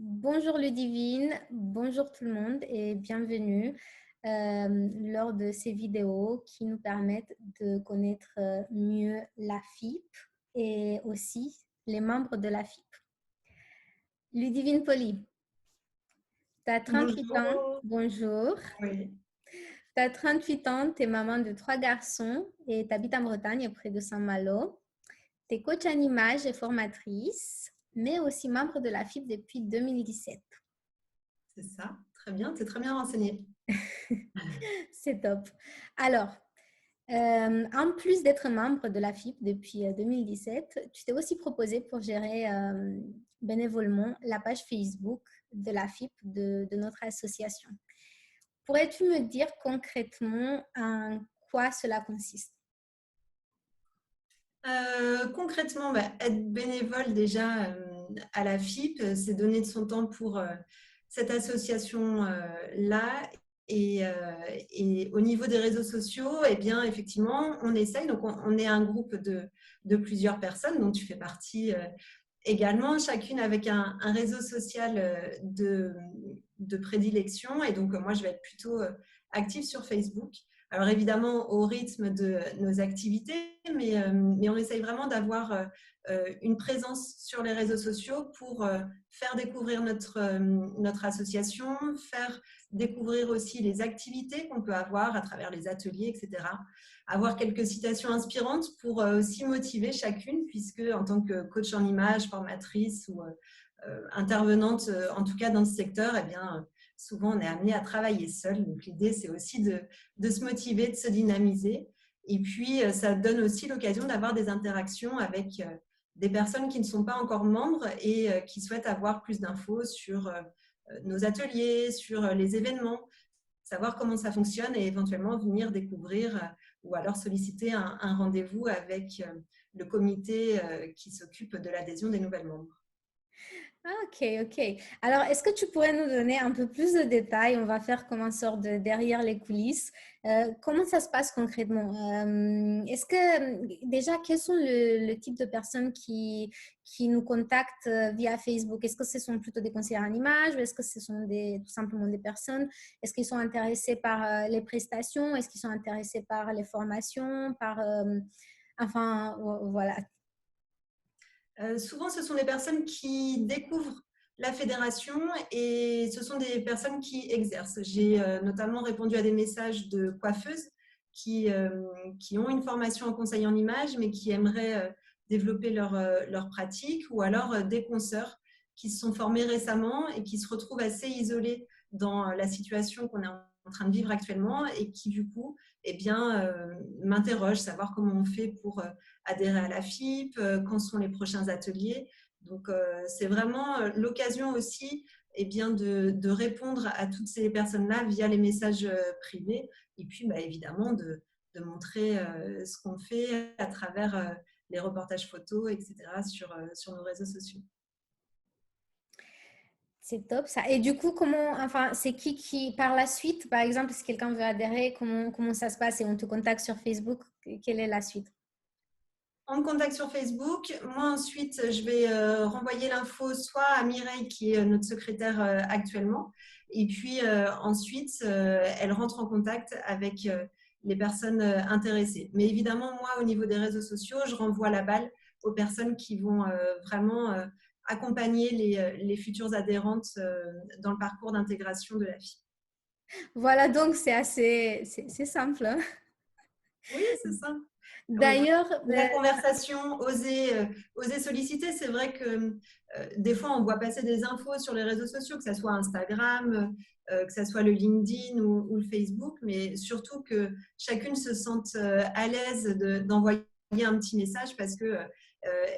Bonjour Ludivine, bonjour tout le monde et bienvenue lors de ces vidéos qui nous permettent de connaître mieux la FIP et aussi les membres de la FIP. Ludivine Poli, tu as 38 ans, Bonjour. bonjour. Oui. Tu as 38 ans, tu es maman de 3 garçons et tu habites en Bretagne près de Saint-Malo. Tu es coach en image et formatrice, mais aussi membre de la FIP depuis 2017. C'est ça. Très bien. Tu es très bien renseigné. C'est top. Alors, en plus d'être membre de la FIP depuis 2017, tu t'es aussi proposé pour gérer bénévolement la page Facebook de la FIP de notre association. Pourrais-tu me dire concrètement en quoi cela consiste? Concrètement, être bénévole déjà à la FIP, c'est donner de son temps pour cette association-là. Et au niveau des réseaux sociaux, eh bien, effectivement, on essaye. Donc, on est un groupe de plusieurs personnes, dont tu fais partie également, chacune avec un réseau social de prédilection. Et donc, moi, je vais être plutôt active sur Facebook. Alors évidemment, au rythme de nos activités, mais on essaye vraiment d'avoir une présence sur les réseaux sociaux pour faire découvrir notre association, faire découvrir aussi les activités qu'on peut avoir à travers les ateliers, etc. Avoir quelques citations inspirantes pour aussi motiver chacune, puisque en tant que coach en image, formatrice ou intervenante, en tout cas dans ce secteur, eh bien, souvent on est amené à travailler seul. Donc l'idée, c'est aussi de se motiver, de se dynamiser. Et puis, ça donne aussi l'occasion d'avoir des interactions avec des personnes qui ne sont pas encore membres et qui souhaitent avoir plus d'infos sur nos ateliers, sur les événements, savoir comment ça fonctionne et éventuellement venir découvrir ou alors solliciter un rendez-vous avec le comité qui s'occupe de l'adhésion des nouvelles membres. Ah, ok, ok. Alors, est-ce que tu pourrais nous donner un peu plus de détails? On va faire comme une sorte de derrière les coulisses. Comment ça se passe concrètement? Est-ce que déjà, quels sont le type de personnes qui nous contactent via Facebook? Est-ce que ce sont plutôt des conseillers en images ou est-ce que ce sont tout simplement des personnes? Est-ce qu'ils sont intéressés par les prestations? Est-ce qu'ils sont intéressés par les formations? Enfin, voilà. Souvent, ce sont des personnes qui découvrent la fédération et ce sont des personnes qui exercent. J'ai notamment répondu à des messages de coiffeuses qui ont une formation en conseil en image, mais qui aimeraient développer leur pratique, ou alors des consoeurs qui se sont formés récemment et qui se retrouvent assez isolés dans la situation qu'on est en train de vivre actuellement et qui, du coup, eh bien, m'interrogent, savoir comment on fait pour adhérer à la FIP, quand sont les prochains ateliers. Donc, c'est vraiment l'occasion aussi bien, de répondre à toutes ces personnes-là via les messages privés et puis évidemment de montrer ce qu'on fait à travers les reportages photos, etc. sur nos réseaux sociaux. C'est top ça. Et du coup, enfin, c'est qui, par la suite, par exemple, si quelqu'un veut adhérer, comment ça se passe et on te contacte sur Facebook, quelle est la suite? On me contacte sur Facebook. Moi, ensuite, je vais renvoyer l'info soit à Mireille, qui est notre secrétaire actuellement, et puis ensuite, elle rentre en contact avec les personnes intéressées. Mais évidemment, moi, au niveau des réseaux sociaux, je renvoie la balle aux personnes qui vont vraiment accompagner les futures adhérentes dans le parcours d'intégration de la FIP. Voilà, donc c'est simple, hein. Oui, c'est ça. D'ailleurs, La conversation, oser solliciter. C'est vrai que des fois, on voit passer des infos sur les réseaux sociaux, que ce soit Instagram, que ce soit le LinkedIn ou le Facebook, mais surtout que chacune se sente à l'aise d'envoyer un petit message parce que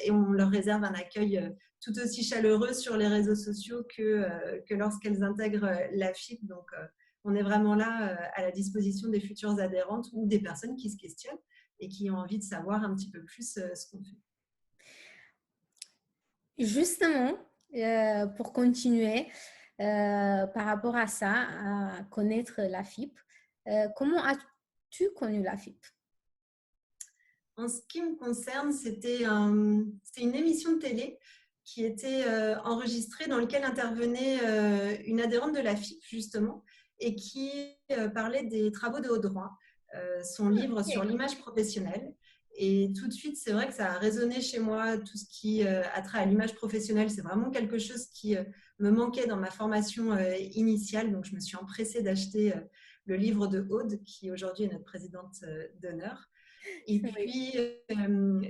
et on leur réserve un accueil tout aussi chaleureux sur les réseaux sociaux que lorsqu'elles intègrent la FIP. Donc, on est vraiment là à la disposition des futures adhérentes ou des personnes qui se questionnent et qui ont envie de savoir un petit peu plus ce qu'on fait. justement, pour continuer par rapport à ça, à connaître la FIP, comment as-tu connu la FIP? En ce qui me concerne, c'était une émission de télé qui était enregistré, dans lequel intervenait une adhérente de la FIP, justement, et qui parlait des travaux de haut droit, son livre sur Ok. l'image professionnelle. Et tout de suite, c'est vrai que ça a résonné chez moi, tout ce qui a trait à l'image professionnelle. C'est vraiment quelque chose qui me manquait dans ma formation initiale. Donc, je me suis empressée d'acheter le livre de Aude, qui aujourd'hui est notre présidente d'honneur. Et Oui. puis,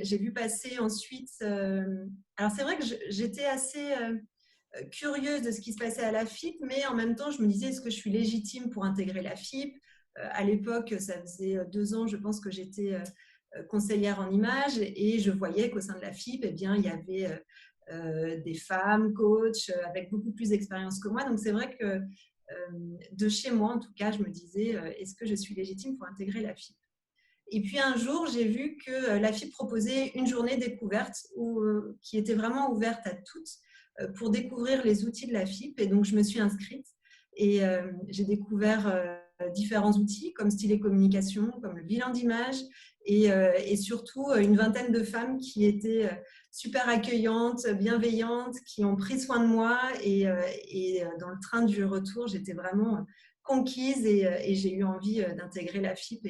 j'ai vu passer ensuite. Alors, c'est vrai que j'étais assez curieuse de ce qui se passait à la FIP, mais en même temps, je me disais, est-ce que je suis légitime pour intégrer la FIP? À l'époque, ça faisait 2 ans, je pense, que j'étais conseillère en images et je voyais qu'au sein de la FIP, eh bien, il y avait des femmes coachs avec beaucoup plus d'expérience que moi. Donc, c'est vrai que de chez moi, en tout cas, je me disais, est-ce que je suis légitime pour intégrer la FIP? Et puis un jour, j'ai vu que la FIP proposait une journée découverte qui était vraiment ouverte à toutes pour découvrir les outils de la FIP. Et donc, je me suis inscrite et j'ai découvert différents outils comme Style et Communication, comme le bilan d'image et surtout une vingtaine de femmes qui étaient super accueillantes, bienveillantes, qui ont pris soin de moi. Et dans le train du retour, j'étais vraiment conquise et j'ai eu envie d'intégrer la FIP.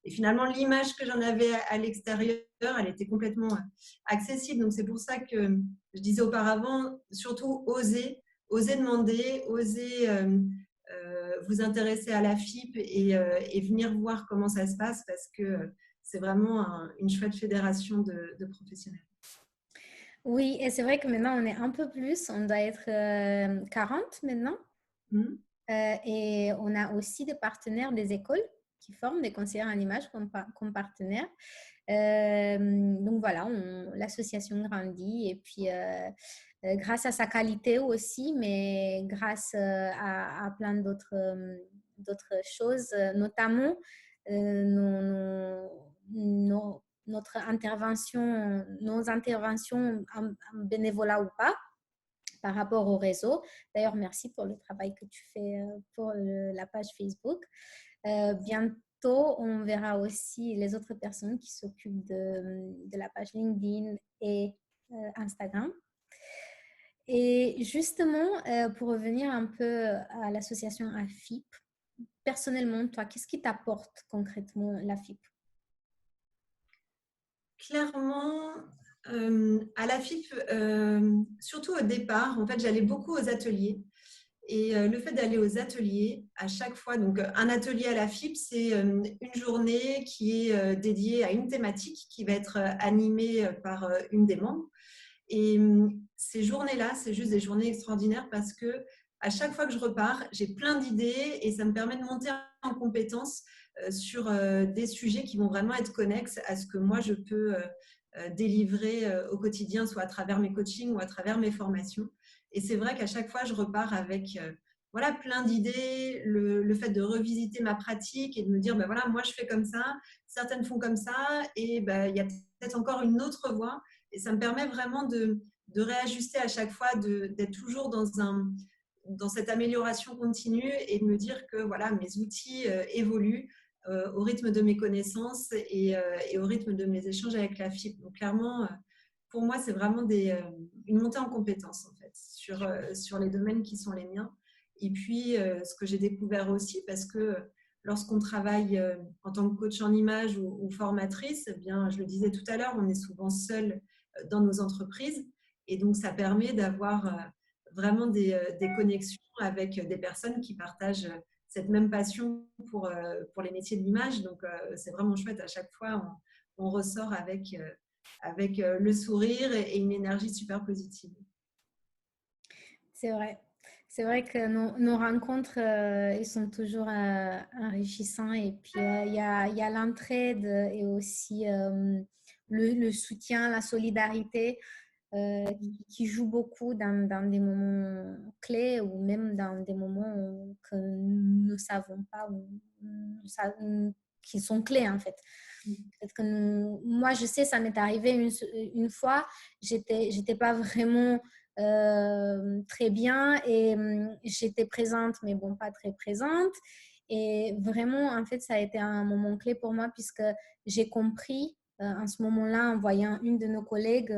Et finalement, l'image que j'en avais à l'extérieur, elle était complètement accessible. Donc, c'est pour ça que je disais auparavant, surtout oser demander, oser vous intéresser à la FIP et venir voir comment ça se passe parce que c'est vraiment une chouette fédération de professionnels. Oui, et c'est vrai que maintenant, on est un peu plus, on doit être 40 maintenant. Mmh. Et on a aussi des partenaires des écoles qui forment des conseillers en image comme partenaires. Donc voilà, l'association grandit et puis grâce à sa qualité aussi, mais grâce à plein d'autres choses, notamment nos interventions en bénévolat ou pas par rapport au réseau. D'ailleurs, merci pour le travail que tu fais pour la page Facebook. Bientôt, on verra aussi les autres personnes qui s'occupent de la page LinkedIn et Instagram. Et justement, pour revenir un peu à l'association AFIP, personnellement, toi, qu'est-ce qui t'apporte concrètement la FIP? Clairement, à la FIP, surtout au départ, en fait, j'allais beaucoup aux ateliers. Et le fait d'aller aux ateliers, à chaque fois, donc un atelier à la FIP, c'est une journée qui est dédiée à une thématique qui va être animée par une des membres. Et ces journées-là, c'est juste des journées extraordinaires parce que à chaque fois que je repars, j'ai plein d'idées et ça me permet de monter en compétence sur des sujets qui vont vraiment être connexes à ce que moi je peux délivrer au quotidien, soit à travers mes coachings ou à travers mes formations. Et c'est vrai qu'à chaque fois, je repars avec voilà, plein d'idées, le fait de revisiter ma pratique et de me dire, ben voilà, moi je fais comme ça, certaines font comme ça, et ben, il y a peut-être encore une autre voie. Et ça me permet vraiment de réajuster à chaque fois, d'être toujours dans cette amélioration continue et de me dire que voilà, mes outils évoluent au rythme de mes connaissances et au rythme de mes échanges avec la FIP. Donc clairement, pour moi, c'est vraiment une montée en compétences en fait sur les domaines qui sont les miens. Et puis, ce que j'ai découvert aussi, parce que lorsqu'on travaille en tant que coach en image ou formatrice, eh bien, je le disais tout à l'heure, on est souvent seul dans nos entreprises. Et donc, ça permet d'avoir vraiment des connexions avec des personnes qui partagent cette même passion pour les métiers de l'image. Donc, c'est vraiment chouette. À chaque fois, on ressort avec le sourire et une énergie super positive. C'est vrai. C'est vrai que nos rencontres, ils sont toujours enrichissants. Et puis, il y a l'entraide et aussi le soutien, la solidarité qui joue beaucoup dans des moments clés ou même dans des moments que nous ne savons pas ou qui sont clés en fait. Peut-être que moi, je sais, ça m'est arrivé une fois, j'étais pas vraiment très bien et j'étais présente, mais bon, pas très présente. Et vraiment, en fait, ça a été un moment clé pour moi puisque j'ai compris en ce moment-là, en voyant une de nos collègues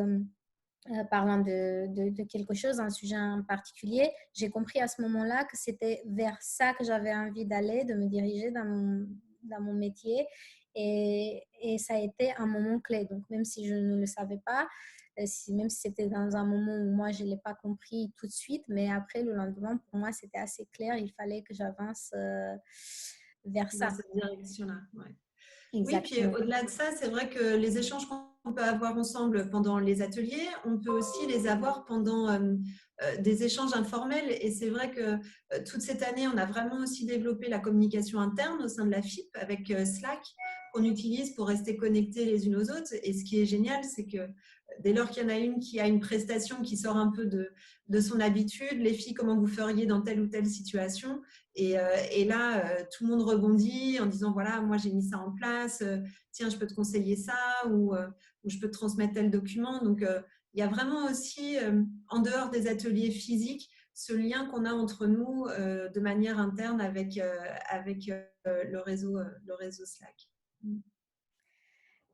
parlant de quelque chose, un sujet en particulier, j'ai compris à ce moment-là que c'était vers ça que j'avais envie d'aller, de me diriger dans mon métier. Et ça a été un moment clé. Donc, même si je ne le savais pas, même si c'était dans un moment où moi, je ne l'ai pas compris tout de suite, mais après, le lendemain, pour moi, c'était assez clair. Il fallait que j'avance vers Dans ça. cette direction-là. Ouais. Oui, puis Exactement. au-delà de ça, c'est vrai que les échanges qu'on peut avoir ensemble pendant les ateliers, on peut aussi les avoir pendant des échanges informels. Et c'est vrai que toute cette année, on a vraiment aussi développé la communication interne au sein de la FIP avec Slack qu'on utilise pour rester connectés les unes aux autres. Et ce qui est génial, c'est que dès lors qu'il y en a une qui a une prestation qui sort un peu de son habitude, les filles, comment vous feriez dans telle ou telle situation? Et là, tout le monde rebondit en disant, voilà, moi j'ai mis ça en place, tiens, je peux te conseiller ça ou je peux te transmettre tel document. Donc, il y a vraiment aussi, en dehors des ateliers physiques, ce lien qu'on a entre nous de manière interne avec le réseau Slack.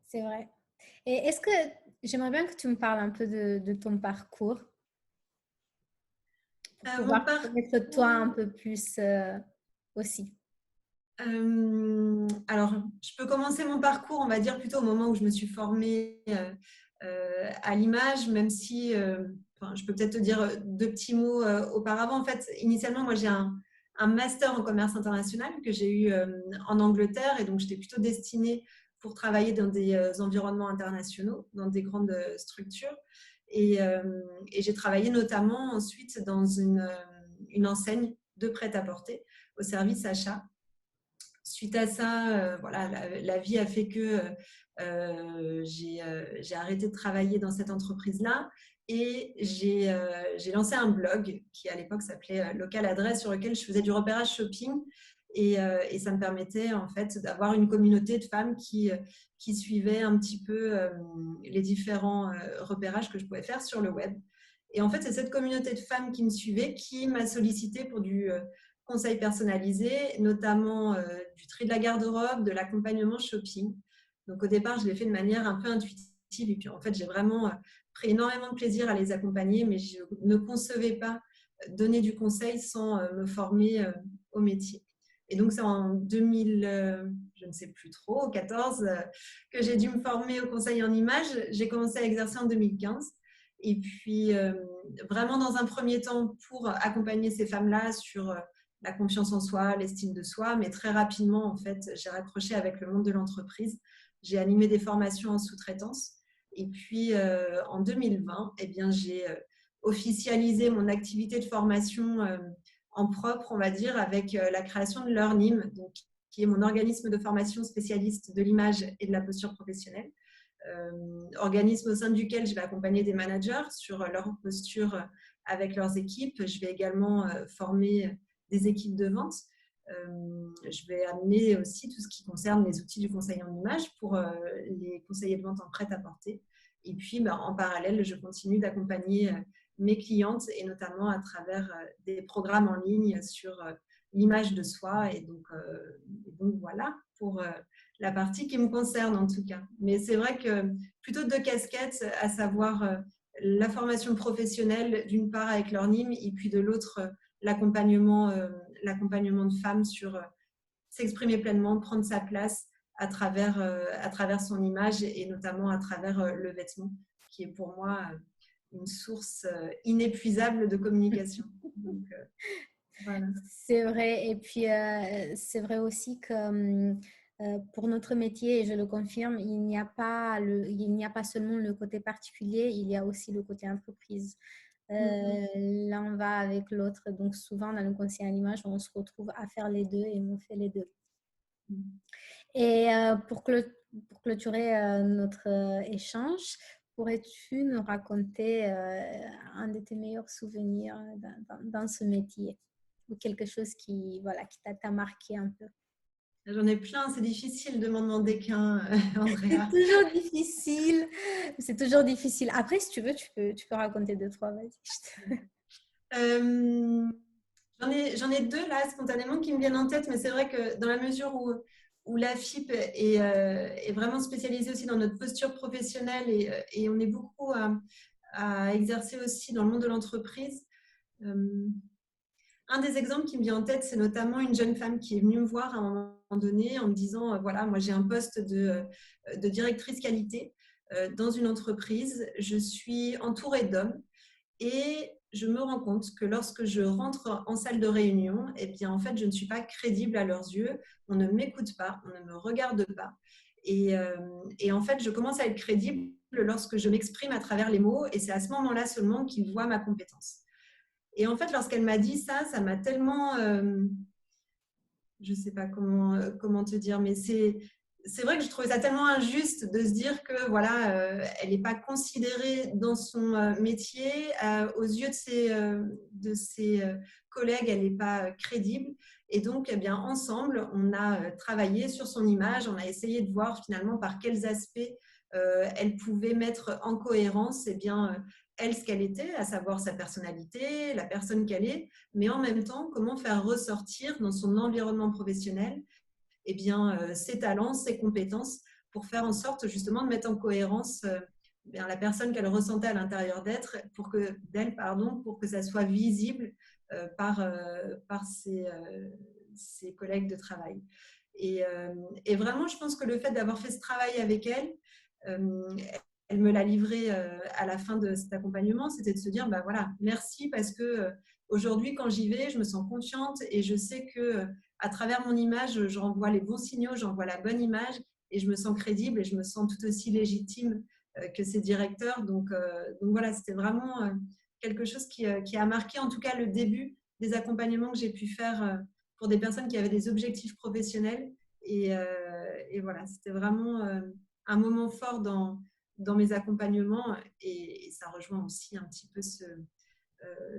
C'est vrai. Et est-ce que j'aimerais bien que tu me parles un peu de ton parcours pour Mon pouvoir connaître toi un parcours, peu plus aussi. alors, je peux commencer mon parcours, on va dire plutôt au moment où je me suis formée à l'image, même si, enfin, je peux peut-être te dire deux petits mots auparavant. En fait, initialement, moi, j'ai un master en commerce international que j'ai eu en Angleterre et donc j'étais plutôt destinée pour travailler dans des environnements internationaux, dans des grandes structures. Et j'ai travaillé notamment ensuite dans une enseigne de prêt-à-porter au service achat. Suite à ça, voilà, la vie a fait que j'ai arrêté de travailler dans cette entreprise-là et j'ai lancé un blog qui à l'époque s'appelait Local Adresse sur lequel je faisais du repérage shopping et ça me permettait en fait d'avoir une communauté de femmes qui suivaient un petit peu les différents repérages que je pouvais faire sur le web. Et en fait, c'est cette communauté de femmes qui me suivait qui m'a sollicité pour du conseils personnalisés, notamment du tri de la garde-robe, de l'accompagnement shopping. Donc au départ, je l'ai fait de manière un peu intuitive et puis en fait, j'ai vraiment pris énormément de plaisir à les accompagner, mais je ne concevais pas donner du conseil sans me former au métier. Et donc c'est en 2000, je ne sais plus trop, 14, que j'ai dû me former au conseil en image. J'ai commencé à exercer en 2015. Et puis, vraiment dans un premier temps, pour accompagner ces femmes-là sur la confiance en soi, l'estime de soi, mais très rapidement, en fait, j'ai raccroché avec le monde de l'entreprise. J'ai animé des formations en sous-traitance. Et puis, en 2020, eh bien, j'ai officialisé mon activité de formation en propre, on va dire, avec la création de Learnim, donc, qui est mon organisme de formation spécialiste de l'image et de la posture professionnelle. Organisme au sein duquel je vais accompagner des managers sur leur posture avec leurs équipes. Je vais également former des équipes de vente. Je vais amener aussi tout ce qui concerne les outils du conseil en image pour les conseillers de vente en prêt-à-porter. Et puis, en parallèle, je continue d'accompagner mes clientes et notamment à travers des programmes en ligne sur l'image de soi. Et donc voilà pour la partie qui me concerne en tout cas. Mais c'est vrai que plutôt deux casquettes, à savoir la formation professionnelle d'une part avec Learnim et puis de l'autre l'accompagnement de femmes sur s'exprimer pleinement, prendre sa place à travers son image et notamment à travers le vêtement qui est pour moi une source inépuisable de communication. Donc, voilà. C'est vrai. Et puis, c'est vrai aussi que pour notre métier, et je le confirme, il n'y a pas seulement le côté particulier, il y a aussi le côté entreprise. L'un va avec l'autre. Donc, souvent, dans le conseil à l'image, on se retrouve à faire les deux et on fait les deux. Et pour clôturer notre échange, pourrais-tu nous raconter un de tes meilleurs souvenirs dans ce métier ou quelque chose qui, voilà, qui t'a marqué un peu? J'en ai plein, c'est difficile de m'en demander qu'un, C'est Andrea. toujours difficile. C'est toujours difficile. Après, si tu veux, tu peux raconter deux, trois. Vas-y. Euh, j'en ai deux là spontanément qui me viennent en tête, mais c'est vrai que dans la mesure où la FIP est vraiment spécialisée aussi dans notre posture professionnelle et on est beaucoup à exercer aussi dans le monde de l'entreprise. Un des exemples qui me vient en tête, c'est notamment une jeune femme qui est venue me voir à un moment donné en me disant, voilà, moi j'ai un poste de directrice qualité dans une entreprise, je suis entourée d'hommes et je me rends compte que lorsque je rentre en salle de réunion, eh bien, en fait, je ne suis pas crédible à leurs yeux, on ne m'écoute pas, on ne me regarde pas. Et en fait, je commence à être crédible lorsque je m'exprime à travers les mots et c'est à ce moment-là seulement qu'ils voient ma compétence. Et en fait, lorsqu'elle m'a dit ça, ça m'a tellement, je ne sais pas comment te dire, mais c'est vrai que je trouvais ça tellement injuste de se dire que voilà, elle n'est pas considérée dans son métier, aux yeux de ses collègues, elle n'est pas crédible. Et donc, eh bien, ensemble, on a travaillé sur son image, on a essayé de voir finalement par quels aspects elle pouvait mettre en cohérence eh bien, elle, ce qu'elle était, à savoir sa personnalité, la personne qu'elle est, mais en même temps, comment faire ressortir dans son environnement professionnel eh bien, ses talents, ses compétences, pour faire en sorte justement de mettre en cohérence bien, la personne qu'elle ressentait à l'intérieur d'elle, pour que ça soit visible par ses collègues de travail. Et vraiment, je pense que le fait d'avoir fait ce travail avec elle, euh, elle me l'a livré à la fin de cet accompagnement, c'était de se dire, bah voilà, merci parce que aujourd'hui, quand j'y vais, je me sens confiante et je sais que à travers mon image, j'envoie les bons signaux, j'envoie la bonne image et je me sens crédible et je me sens tout aussi légitime que ces directeurs. Donc voilà, c'était vraiment quelque chose qui a marqué en tout cas le début des accompagnements que j'ai pu faire pour des personnes qui avaient des objectifs professionnels. Et voilà, c'était vraiment un moment fort dans mes accompagnements et ça rejoint aussi un petit peu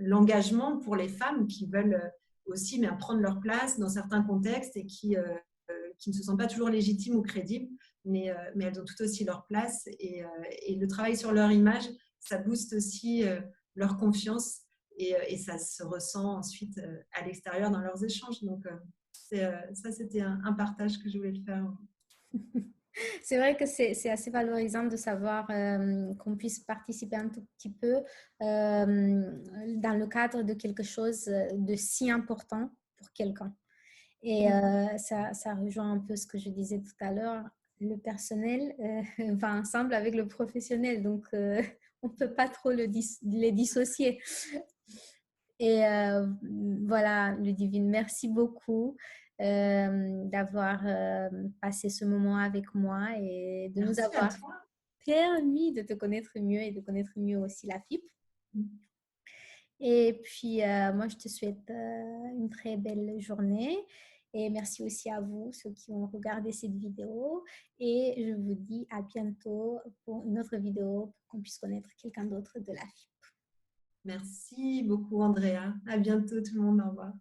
l'engagement pour les femmes qui veulent aussi mais, prendre leur place dans certains contextes et qui ne se sentent pas toujours légitimes ou crédibles, mais elles ont tout aussi leur place et le travail sur leur image, ça booste aussi leur confiance et ça se ressent ensuite à l'extérieur dans leurs échanges. Donc, ça, c'était un partage que je voulais te faire. C'est vrai que c'est assez valorisant de savoir qu'on puisse participer un tout petit peu dans le cadre de quelque chose de si important pour quelqu'un. Et ça rejoint un peu ce que je disais tout à l'heure. Le personnel va ensemble avec le professionnel, donc on ne peut pas trop les dissocier. Et voilà, Ludivine, merci beaucoup d'avoir passé ce moment avec moi et de nous Merci à avoir toi. permis de te connaître mieux et de connaître mieux aussi la FIP. Et puis, moi, je te souhaite une très belle journée. Et merci aussi à vous, ceux qui ont regardé cette vidéo. Et je vous dis à bientôt pour une autre vidéo pour qu'on puisse connaître quelqu'un d'autre de la FIP. Merci beaucoup, Andrea. À bientôt, tout le monde. Au revoir.